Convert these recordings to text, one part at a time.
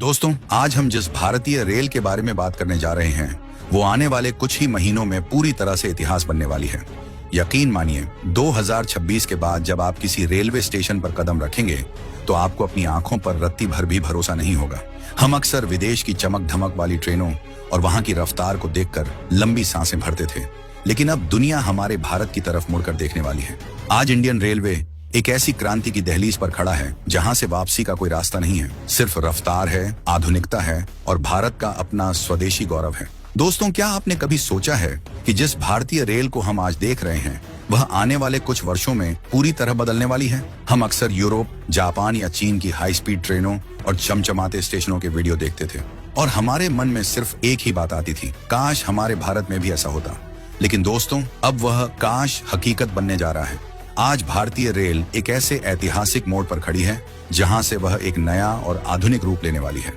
दोस्तों, आज हम जिस भारतीय रेल के बारे में बात करने जा रहे हैं वो आने वाले कुछ ही महीनों में पूरी तरह से इतिहास बनने वाली है। यकीन मानिए, 2026 के बाद जब आप किसी रेलवे स्टेशन पर कदम रखेंगे तो आपको अपनी आंखों पर रत्ती भर भी भरोसा नहीं होगा। हम अक्सर विदेश की चमक धमक वाली ट्रेनों और वहां की रफ्तार को देखकर लंबी सांसें भरते थे, लेकिन अब दुनिया हमारे भारत की तरफ मुड़कर देखने वाली है। आज इंडियन रेलवे एक ऐसी क्रांति की दहलीज पर खड़ा है जहां से वापसी का कोई रास्ता नहीं है। सिर्फ रफ्तार है, आधुनिकता है और भारत का अपना स्वदेशी गौरव है। दोस्तों, क्या आपने कभी सोचा है कि जिस भारतीय रेल को हम आज देख रहे हैं वह आने वाले कुछ वर्षों में पूरी तरह बदलने वाली है? हम अक्सर यूरोप, जापान या चीन की हाई स्पीड ट्रेनों और चमचमाते स्टेशनों के वीडियो देखते थे और हमारे मन में सिर्फ एक ही बात आती थी, काश हमारे भारत में भी ऐसा होता। लेकिन दोस्तों, अब वह काश हकीकत बनने जा रहा है। आज भारतीय रेल एक ऐसे ऐतिहासिक मोड़ पर खड़ी है जहां से वह एक नया और आधुनिक रूप लेने वाली है।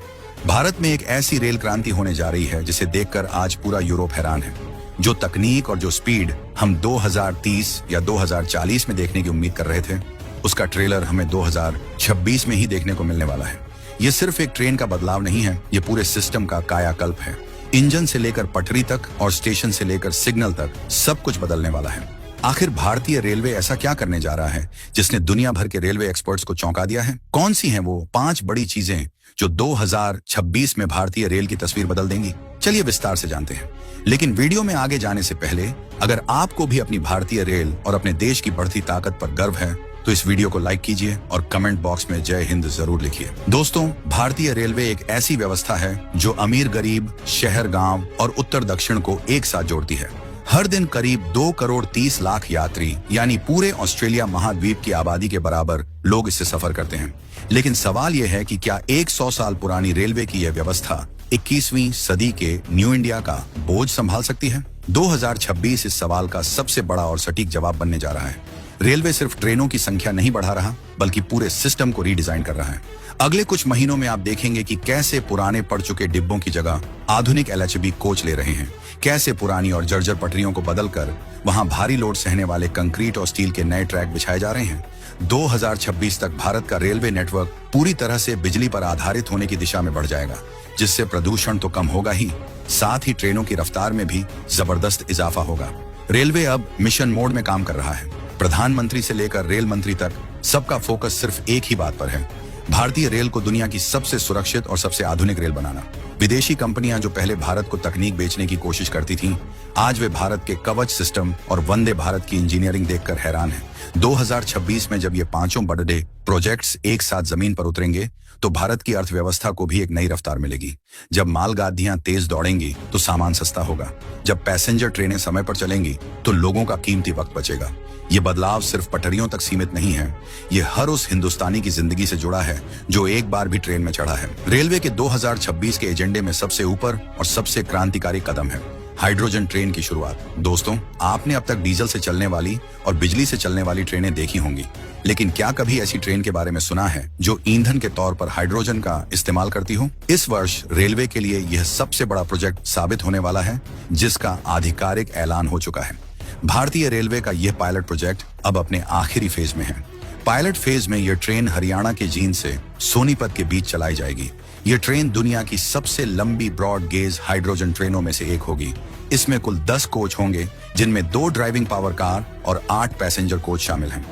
भारत में एक ऐसी रेल क्रांति होने जा रही है जिसे देखकर आज पूरा यूरोप हैरान है। जो तकनीक और जो स्पीड हम 2030 या 2040 में देखने की उम्मीद कर रहे थे, उसका ट्रेलर हमें 2026 में ही देखने को मिलने वाला है। ये सिर्फ एक ट्रेन का बदलाव नहीं है, ये पूरे सिस्टम का कायाकल्प है। इंजन से लेकर पटरी तक और स्टेशन से लेकर सिग्नल तक सब कुछ बदलने वाला है। आखिर भारतीय रेलवे ऐसा क्या करने जा रहा है जिसने दुनिया भर के रेलवे एक्सपर्ट्स को चौंका दिया है? कौन सी हैं वो 5 बड़ी चीजें जो 2026 में भारतीय रेल की तस्वीर बदल देंगी? चलिए विस्तार से जानते हैं। लेकिन वीडियो में आगे जाने से पहले, अगर आपको भी अपनी भारतीय रेल और अपने देश की बढ़ती ताकत पर गर्व है तो इस वीडियो को लाइक कीजिए और कमेंट बॉक्स में जय हिंद जरूर लिखिए। दोस्तों, भारतीय रेलवे एक ऐसी व्यवस्था है जो अमीर गरीब, शहर गांव और उत्तर दक्षिण को एक साथ जोड़ती है। हर दिन करीब 2 करोड़ 30 लाख यात्री, यानी पूरे ऑस्ट्रेलिया महाद्वीप की आबादी के बराबर लोग इससे सफर करते हैं। लेकिन सवाल यह है कि क्या 100 साल पुरानी रेलवे की यह व्यवस्था 21वीं सदी के न्यू इंडिया का बोझ संभाल सकती है? 2026 इस सवाल का सबसे बड़ा और सटीक जवाब बनने जा रहा है। रेलवे सिर्फ ट्रेनों की संख्या नहीं बढ़ा रहा, बल्कि पूरे सिस्टम को रीडिजाइन कर रहा है। अगले कुछ महीनों में आप देखेंगे कि कैसे पुराने पड़ चुके डिब्बों की जगह आधुनिक LHB कोच ले रहे हैं, कैसे पुरानी और जर्जर पटरियों को बदलकर वहां भारी लोड सहने वाले कंक्रीट और स्टील के नए ट्रैक बिछाए जा रहे हैं। 2026 तक भारत का रेलवे नेटवर्क पूरी तरह से बिजली पर आधारित होने की दिशा में बढ़ जाएगा, जिससे प्रदूषण तो कम होगा ही, साथ ही ट्रेनों की रफ्तार में भी जबरदस्त इजाफा होगा। रेलवे अब मिशन मोड में काम कर रहा है। प्रधानमंत्री से लेकर रेल मंत्री तक सबका फोकस सिर्फ एक ही बात पर है, भारतीय रेल को दुनिया की सबसे सुरक्षित और सबसे आधुनिक रेल बनाना। विदेशी कंपनियां जो पहले भारत को तकनीक बेचने की कोशिश करती थीं, आज वे भारत के कवच सिस्टम और वंदे भारत की इंजीनियरिंग देखकर हैरान हैं। 2026 में जब ये पांचों बड़े प्रोजेक्ट्स एक साथ जमीन पर उतरेंगे तो भारत की अर्थव्यवस्था को भी एक नई रफ्तार मिलेगी। जब मालगाड़ियां तेज दौड़ेंगी तो सामान सस्ता होगा। जब पैसेंजर ट्रेनें समय पर चलेंगी तो लोगों का कीमती वक्त बचेगा। ये बदलाव सिर्फ पटरियों तक सीमित नहीं है, ये हर उस हिंदुस्तानी की जिंदगी से जुड़ा है जो एक बार भी ट्रेन में चढ़ा है। रेलवे के 2026 के एजेंडे में सबसे ऊपर और सबसे क्रांतिकारी कदम है हाइड्रोजन ट्रेन की शुरुआत। दोस्तों, आपने अब तक डीजल से चलने वाली और बिजली से चलने वाली ट्रेनें देखी होंगी, लेकिन क्या कभी ऐसी ट्रेन के बारे में सुना है जो ईंधन के तौर पर हाइड्रोजन का इस्तेमाल करती हो? इस वर्ष रेलवे के लिए यह सबसे बड़ा प्रोजेक्ट साबित होने वाला है, जिसका आधिकारिक ऐलान हो चुका है। भारतीय रेलवे का यह पायलट प्रोजेक्ट अब अपने आखिरी फेज में है। पायलट फेज में यह ट्रेन हरियाणा के जींद से सोनीपत के बीच चलाई जाएगी। यह ट्रेन दुनिया की सबसे लंबी ब्रॉड गेज हाइड्रोजन ट्रेनों में से एक होगी। इसमें कुल 10 कोच होंगे, जिनमें 2 ड्राइविंग पावर कार और 8 पैसेंजर कोच शामिल हैं।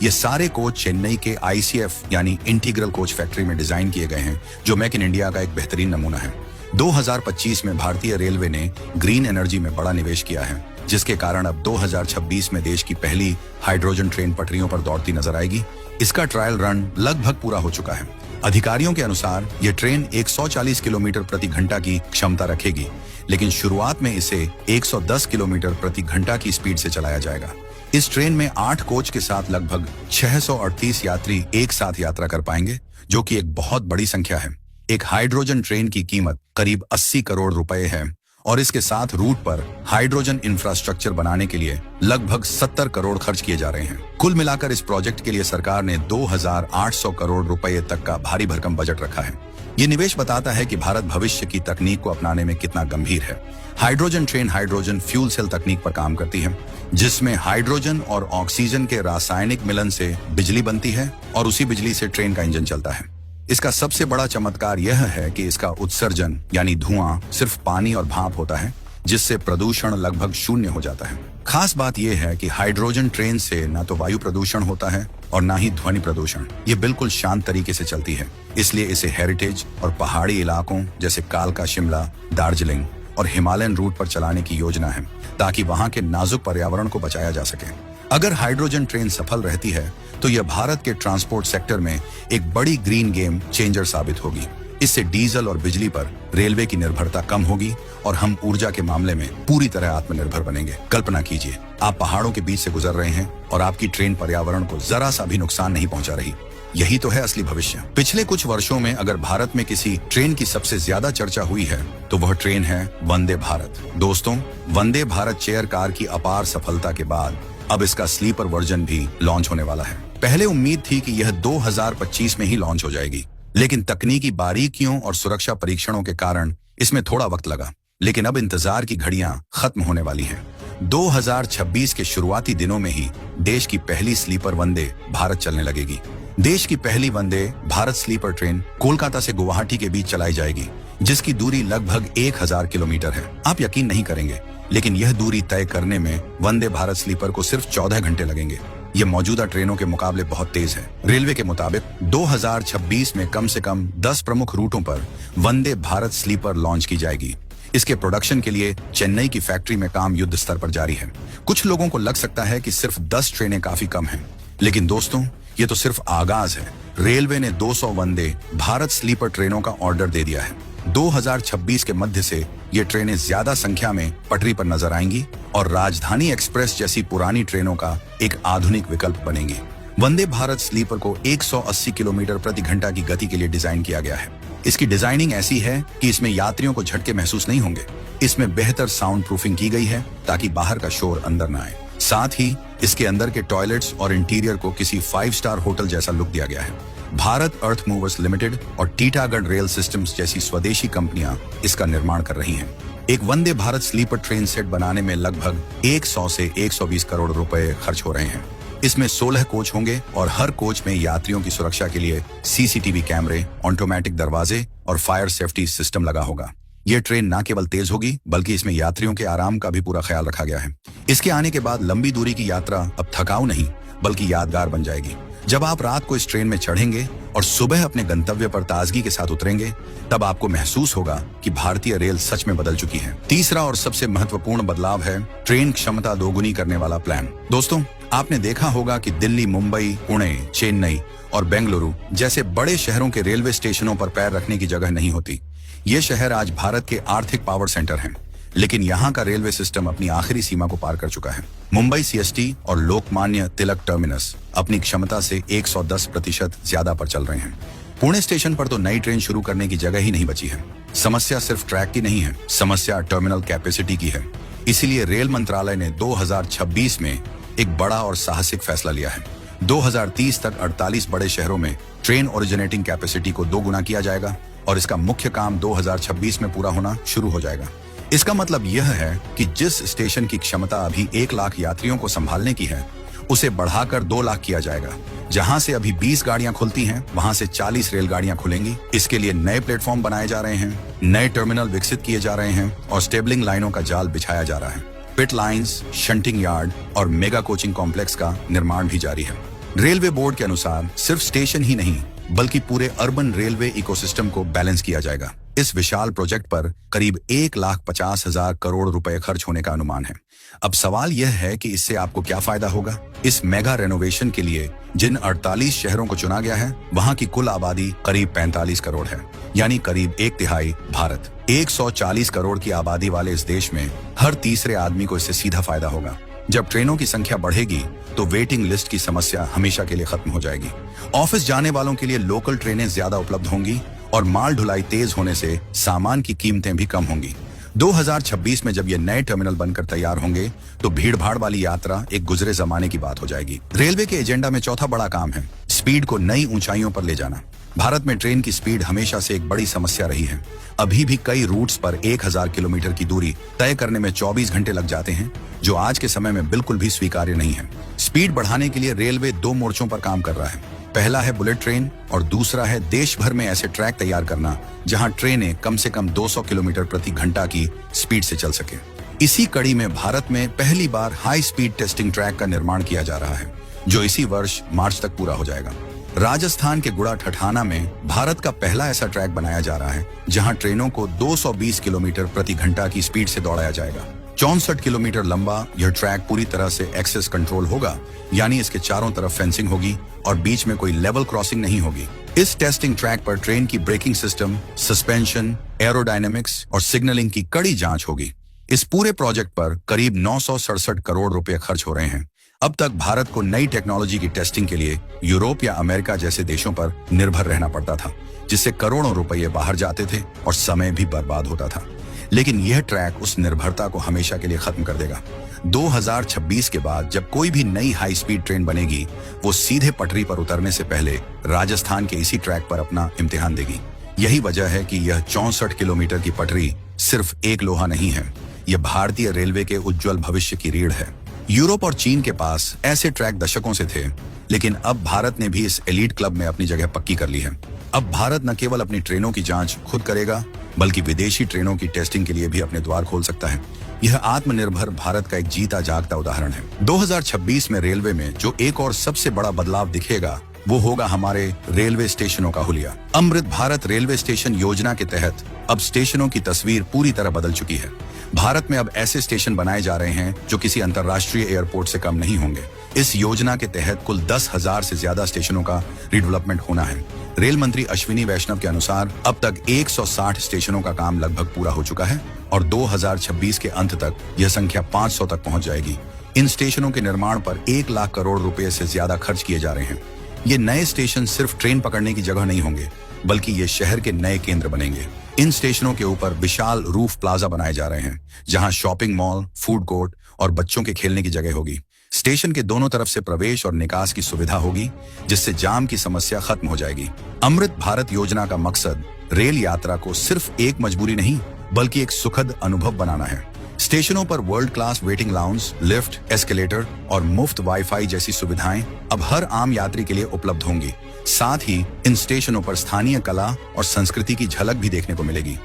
ये सारे कोच चेन्नई के ICF यानी इंटीग्रल कोच फैक्ट्री में डिजाइन किए गए हैं, जो मेक इन इंडिया का एक बेहतरीन नमूना है। 2025 में भारतीय रेलवे ने ग्रीन एनर्जी में बड़ा निवेश किया है, जिसके कारण अब 2026 में देश की पहली हाइड्रोजन ट्रेन पटरियों पर दौड़ती नजर आएगी। इसका ट्रायल रन लगभग पूरा हो चुका है। अधिकारियों के अनुसार यह ट्रेन 140 किलोमीटर प्रति घंटा की क्षमता रखेगी, लेकिन शुरुआत में इसे 110 किलोमीटर प्रति घंटा की स्पीड से चलाया जाएगा। इस ट्रेन में 8 कोच के साथ लगभग 638 यात्री एक साथ यात्रा कर पाएंगे, जो कि एक बहुत बड़ी संख्या है। एक हाइड्रोजन ट्रेन की कीमत करीब 80 करोड़ रुपए है और इसके साथ रूट पर हाइड्रोजन इंफ्रास्ट्रक्चर बनाने के लिए लगभग 70 करोड़ खर्च किए जा रहे हैं। कुल मिलाकर इस प्रोजेक्ट के लिए सरकार ने 2800 करोड़ रुपए तक का भारी भरकम बजट रखा है। ये निवेश बताता है कि भारत भविष्य की तकनीक को अपनाने में कितना गंभीर है। Hydrogen train hydrogen fuel cell तकनीक पर काम करती है, जिसमें हाइड्रोजन और ऑक्सीजन के रासायनिक मिलन से बिजली बनती है और उसी बिजली से ट्रेन का इंजन चलता है। इसका सबसे बड़ा चमत्कार यह है कि इसका उत्सर्जन यानी धुआं सिर्फ पानी और भाप होता है, जिससे प्रदूषण लगभग शून्य हो जाता है। खास बात यह है कि हाइड्रोजन ट्रेन से न तो वायु प्रदूषण होता है और न ही ध्वनि प्रदूषण। ये बिल्कुल शांत तरीके से चलती है, इसलिए इसे हेरिटेज और पहाड़ी इलाकों जैसे कालका शिमला, दार्जिलिंग और हिमालयन रूट पर चलाने की योजना है, ताकि वहां के नाजुक पर्यावरण को बचाया जा सके। अगर हाइड्रोजन ट्रेन सफल रहती है तो यह भारत के ट्रांसपोर्ट सेक्टर में एक बड़ी ग्रीन गेम चेंजर साबित होगी। इससे डीजल और बिजली पर रेलवे की निर्भरता कम होगी और हम ऊर्जा के मामले में पूरी तरह आत्मनिर्भर बनेंगे। कल्पना कीजिए, आप पहाड़ों के बीच से गुजर रहे हैं और आपकी ट्रेन पर्यावरण को जरा सा भी नुकसान नहीं पहुंचा रही। यही तो है असली भविष्य। पिछले कुछ वर्षों में अगर भारत में किसी ट्रेन की सबसे ज्यादा चर्चा हुई है तो वह ट्रेन है वंदे भारत। दोस्तों, वंदे भारत चेयर कार की अपार सफलता के बाद अब इसका स्लीपर वर्जन भी लॉन्च होने वाला है। पहले उम्मीद थी कि यह 2025 में ही लॉन्च हो जाएगी, लेकिन तकनीकी बारीकियों और सुरक्षा परीक्षणों के कारण इसमें थोड़ा वक्त लगा। लेकिन अब इंतजार की घड़ियां खत्म होने वाली हैं। 2026 के शुरुआती दिनों में ही देश की पहली स्लीपर वंदे भारत चलने लगेगी। देश की पहली वंदे भारत स्लीपर ट्रेन कोलकाता से गुवाहाटी के बीच चलाई जाएगी, जिसकी दूरी लगभग 1000 किलोमीटर है। आप यकीन नहीं करेंगे, लेकिन यह दूरी तय करने में वंदे भारत स्लीपर को सिर्फ 14 घंटे लगेंगे। यह मौजूदा ट्रेनों के मुकाबले बहुत तेज है। रेलवे के मुताबिक 2026 में कम से कम 10 प्रमुख रूटों पर वंदे भारत स्लीपर लॉन्च की जाएगी। इसके प्रोडक्शन के लिए चेन्नई की फैक्ट्री में काम युद्ध स्तर पर जारी है। कुछ लोगों को लग सकता है कि सिर्फ 10 ट्रेनें काफी कम हैं, लेकिन दोस्तों, ये तो सिर्फ आगाज है। रेलवे ने 200 वंदे भारत स्लीपर ट्रेनों का ऑर्डर दे दिया है। 2026 के मध्य से ये ट्रेनें ज्यादा संख्या में पटरी पर नजर आएंगी और राजधानी एक्सप्रेस जैसी पुरानी ट्रेनों का एक आधुनिक विकल्प बनेंगी। वंदे भारत स्लीपर को 180 किलोमीटर प्रति घंटा की गति के लिए डिजाइन किया गया है। इसकी डिजाइनिंग ऐसी है कि इसमें यात्रियों को झटके महसूस नहीं होंगे। इसमें बेहतर साउंड प्रूफिंग की गई है ताकि बाहर का शोर अंदर न आए। साथ ही इसके अंदर के टॉयलेट्स और इंटीरियर को किसी 5 स्टार होटल जैसा लुक दिया गया है। भारत अर्थ मूवर्स लिमिटेड और टीटागढ़ रेल सिस्टम्स जैसी स्वदेशी कंपनियां इसका निर्माण कर रही हैं। एक Vande Bharat sleeper train set बनाने में लगभग 100 से 120 करोड़ रुपए खर्च हो रहे हैं। इसमें 16 कोच होंगे और हर कोच में यात्रियों की सुरक्षा के लिए सीसीटीवी कैमरे, ऑटोमेटिक दरवाजे और फायर सेफ्टी सिस्टम लगा होगा। ये ट्रेन न केवल तेज होगी, बल्कि इसमें यात्रियों के आराम का भी पूरा ख्याल रखा गया है। इसके आने के बाद लंबी दूरी की यात्रा अब थकाऊ नहीं, बल्कि यादगार बन जाएगी। जब आप रात को इस ट्रेन में चढ़ेंगे और सुबह अपने गंतव्य पर ताजगी के साथ उतरेंगे, तब आपको महसूस होगा कि भारतीय रेल सच में बदल चुकी है। तीसरा और सबसे महत्वपूर्ण बदलाव है ट्रेन क्षमता दोगुनी करने वाला प्लान। दोस्तों, आपने देखा होगा कि दिल्ली, मुंबई, पुणे, चेन्नई और बेंगलुरु जैसे बड़े शहरों के रेलवे स्टेशनों पर पैर रखने की जगह नहीं होती। ये शहर आज भारत के आर्थिक पावर सेंटर हैं, लेकिन यहाँ का रेलवे सिस्टम अपनी आखिरी सीमा को पार कर चुका है। मुंबई सीएसटी और लोकमान्य तिलक टर्मिनस अपनी क्षमता से 110% ज्यादा पर चल रहे हैं। पुणे स्टेशन पर तो नई ट्रेन शुरू करने की जगह ही नहीं बची है। समस्या सिर्फ ट्रैक की नहीं है, समस्या टर्मिनल कैपेसिटी की है। इसीलिए रेल मंत्रालय ने 2026 में एक बड़ा और साहसिक फैसला लिया है। 2030 तक 48 बड़े शहरों में ट्रेन ओरिजिनेटिंग कैपेसिटी को 2 गुना किया जाएगा और इसका मुख्य काम 2026 में पूरा होना शुरू हो जाएगा। इसका मतलब यह है कि जिस स्टेशन की क्षमता अभी 1 लाख यात्रियों को संभालने की है, उसे बढ़ाकर 2 लाख किया जाएगा। जहां से अभी 20 गाड़ियां खुलती हैं, वहां से 40 रेलगाड़ियां खुलेंगी। इसके लिए नए प्लेटफॉर्म बनाए जा रहे हैं, नए टर्मिनल विकसित किए जा रहे हैं और स्टेबलिंग लाइनों का जाल बिछाया जा रहा है। पिट लाइंस, शंटिंग यार्ड और मेगा कोचिंग कॉम्प्लेक्स का निर्माण भी जारी है। रेलवे बोर्ड के अनुसार सिर्फ स्टेशन ही नहीं, बल्कि पूरे अर्बन रेलवे इकोसिस्टम को बैलेंस किया जाएगा। इस विशाल प्रोजेक्ट पर करीब 1,50,000 करोड़ रुपए खर्च होने का अनुमान है। अब सवाल यह है कि इससे आपको क्या फायदा होगा। इस मेगा रेनोवेशन के लिए जिन 48 शहरों को चुना गया है, वहां की कुल आबादी करीब 45 करोड़ है, यानी करीब 1/3 भारत। 140 करोड़ की आबादी वाले इस देश में हर तीसरे आदमी को इससे सीधा फायदा होगा। जब ट्रेनों की संख्या बढ़ेगी तो वेटिंग लिस्ट की समस्या हमेशा के लिए खत्म हो जाएगी। ऑफिस जाने वालों के लिए लोकल ट्रेनें ज्यादा उपलब्ध होंगी और माल ढुलाई तेज होने से सामान की कीमतें भी कम होंगी। 2026 में जब ये नए टर्मिनल बनकर तैयार होंगे तो भीड़ भाड़ वाली यात्रा एक गुजरे जमाने की बात हो जाएगी। रेलवे के एजेंडा में चौथा बड़ा काम है स्पीड को नई ऊंचाइयों पर ले जाना। भारत में ट्रेन की स्पीड हमेशा से एक बड़ी समस्या रही है। अभी भी कई रूट्स पर 1000 किलोमीटर की दूरी तय करने में 24 घंटे लग जाते हैं, जो आज के समय में बिल्कुल भी स्वीकार्य नहीं है। स्पीड बढ़ाने के लिए रेलवे 2 मोर्चों पर काम कर रहा है। पहला है बुलेट ट्रेन और दूसरा है देश भर में ऐसे ट्रैक तैयार करना जहां ट्रेनें कम से कम 200 किलोमीटर प्रति घंटा की स्पीड से चल सके। इसी कड़ी में भारत में पहली बार हाई स्पीड टेस्टिंग ट्रैक का निर्माण किया जा रहा है, जो इसी वर्ष मार्च तक पूरा हो जाएगा। राजस्थान के गुड़ा ठठाना में भारत का पहला ऐसा ट्रैक बनाया जा रहा है जहां ट्रेनों को 220 किलोमीटर प्रति घंटा की स्पीड से दौड़ाया जाएगा। 64 किलोमीटर लंबा यह ट्रैक पूरी तरह से एक्सेस कंट्रोल होगा, यानी इसके चारों तरफ फेंसिंग होगी और बीच में कोई लेवल क्रॉसिंग नहीं होगी। इस टेस्टिंग ट्रैक पर ट्रेन की ब्रेकिंग सिस्टम, सस्पेंशन, एरोडायनेमिक्स और सिग्नलिंग की कड़ी जांच होगी। इस पूरे प्रोजेक्ट पर करीब 967 करोड़ रुपए खर्च हो रहे हैं। अब तक भारत को नई टेक्नोलॉजी की टेस्टिंग के लिए यूरोप या अमेरिका जैसे देशों पर निर्भर रहना पड़ता था, जिससे करोड़ों रुपए बाहर जाते थे और समय भी बर्बाद होता था। लेकिन यह ट्रैक उस निर्भरता को हमेशा के लिए खत्म कर देगा। 2026 के बाद जब कोई भी नई हाई स्पीड ट्रेन बनेगी, वो सीधे पटरी पर उतरने से पहले राजस्थान के इसी ट्रैक पर अपना इम्तिहान देगी। यही वजह है कि यह 64 किलोमीटर की पटरी सिर्फ एक लोहा नहीं है, यह भारतीय रेलवे के उज्जवल भविष्य की रीढ़ है। यूरोप और चीन के पास ऐसे ट्रैक दशकों से थे, लेकिन अब भारत ने भी इस एलीट क्लब में अपनी जगह पक्की कर ली है। अब भारत न केवल अपनी ट्रेनों की जांच खुद करेगा, बल्कि विदेशी ट्रेनों की टेस्टिंग के लिए भी अपने द्वार खोल सकता है। यह आत्मनिर्भर भारत का एक जीता जागता उदाहरण है। 2026 में रेलवे में जो एक और सबसे बड़ा बदलाव दिखेगा, वो होगा हमारे रेलवे स्टेशनों का हुलिया। अमृत भारत रेलवे स्टेशन योजना के तहत अब स्टेशनों की तस्वीर पूरी तरह बदल चुकी है। भारत में अब ऐसे स्टेशन बनाए जा रहे हैं जो किसी अंतर्राष्ट्रीय एयरपोर्ट से कम नहीं होंगे। इस योजना के तहत कुल 10,000 से ज्यादा स्टेशनों का रिडेवलपमेंट होना है। रेल मंत्री अश्विनी वैष्णव के अनुसार अब तक 160 स्टेशनों का काम लगभग पूरा हो चुका है और 2026 के अंत तक यह संख्या 500 तक पहुंच जाएगी। इन स्टेशनों के निर्माण पर 1 लाख करोड़ रुपए से ज्यादा खर्च किए जा रहे हैं। ये नए स्टेशन सिर्फ ट्रेन पकड़ने की जगह नहीं होंगे, बल्कि ये शहर के नए केंद्र बनेंगे। इन स्टेशनों के ऊपर विशाल रूफ प्लाजा बनाए जा रहे हैं, जहां शॉपिंग मॉल, फूड कोर्ट और बच्चों के खेलने की जगह होगी। स्टेशन के दोनों तरफ से प्रवेश और निकास की सुविधा होगी, जिससे जाम की समस्या खत्म हो जाएगी। अमृत भारत योजना का मकसद रेल यात्रा को सिर्फ एक मजबूरी नहीं, बल्कि एक सुखद अनुभव बनाना है। स्टेशनों पर world class waiting lounge, lift, escalator और मुफ्त वाईफाई जैसी सुविधाएं अब हर आम यात्री के लिए उपलब्ध होंगी। साथ ही इन स्टेशनों पर स्थानीय कला और संस्कृति की झलक भी देखने को मिलेगी।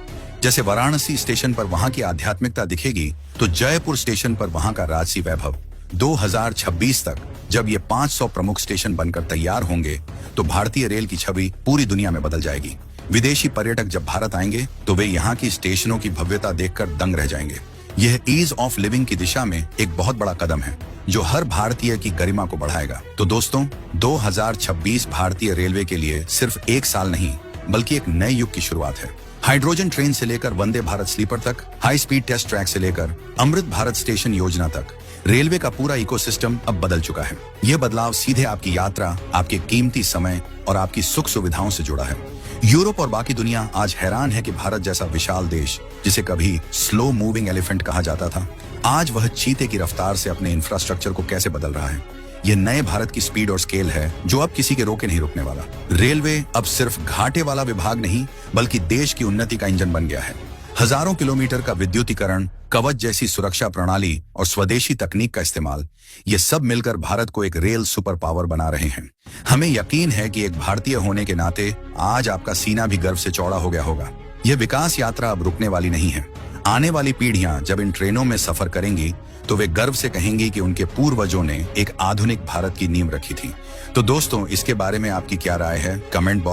जैसे वाराणसी स्टेशन पर वहां की आध्यात्मिकता दिखेगी, तो जयपुर स्टेशन पर वहां का राजसी वैभव। 2026 तक जब ये 500 प्रमुख स्टेशन बनकर तैयार होंगे, तो भारतीय रेल की छवि पूरी दुनिया में बदल जाएगी। विदेशी पर्यटक जब भारत आएंगे, तो वे यहाँ की स्टेशनों की भव्यता देखकर दंग रह जाएंगे। यह ईज ऑफ लिविंग की दिशा में एक बहुत बड़ा कदम है, जो हर भारतीय की गरिमा को बढ़ाएगा। तो दोस्तों, 2026 भारतीय रेलवे के लिए सिर्फ एक साल नहीं, बल्कि एक नए युग की शुरुआत है। हाइड्रोजन ट्रेन से लेकर वंदे भारत स्लीपर तक, हाई स्पीड टेस्ट ट्रैक से लेकर अमृत भारत स्टेशन योजना तक, रेलवे का पूरा इकोसिस्टम अब बदल चुका है। यह बदलाव सीधे आपकी यात्रा, आपके कीमती समय और आपकी सुख सुविधाओं से जुड़ा है। यूरोप और बाकी दुनिया आज हैरान है कि भारत जैसा विशाल देश, जिसे कभी स्लो मूविंग एलिफेंट कहा जाता था, आज वह चीते की रफ्तार से अपने इंफ्रास्ट्रक्चर को कैसे बदल रहा है। यह नए भारत की स्पीड और स्केल है, जो अब किसी के रोके नहीं रुकने वाला। रेलवे अब सिर्फ घाटे वाला विभाग नहीं, बल्कि देश की उन्नति का इंजन बन गया है। हजारों किलोमीटर का विद्युतीकरण, कवच जैसी सुरक्षा प्रणाली और स्वदेशी तकनीक का इस्तेमाल, ये सब मिलकर भारत को एक रेल सुपर पावर बना रहे हैं। हमें यकीन है कि एक भारतीय होने के नाते आज आपका सीना भी गर्व से चौड़ा हो गया होगा। यह विकास यात्रा अब रुकने वाली नहीं है। आने वाली पीढ़ियां जब इन ट्रेनों में सफर करेंगी, तो वे गर्व से कहेंगी कि उनके पूर्वजों ने एक आधुनिक भारत की नींव रखी थी। तो दोस्तों, इसके बारे में आपकी क्या राय है? Comment box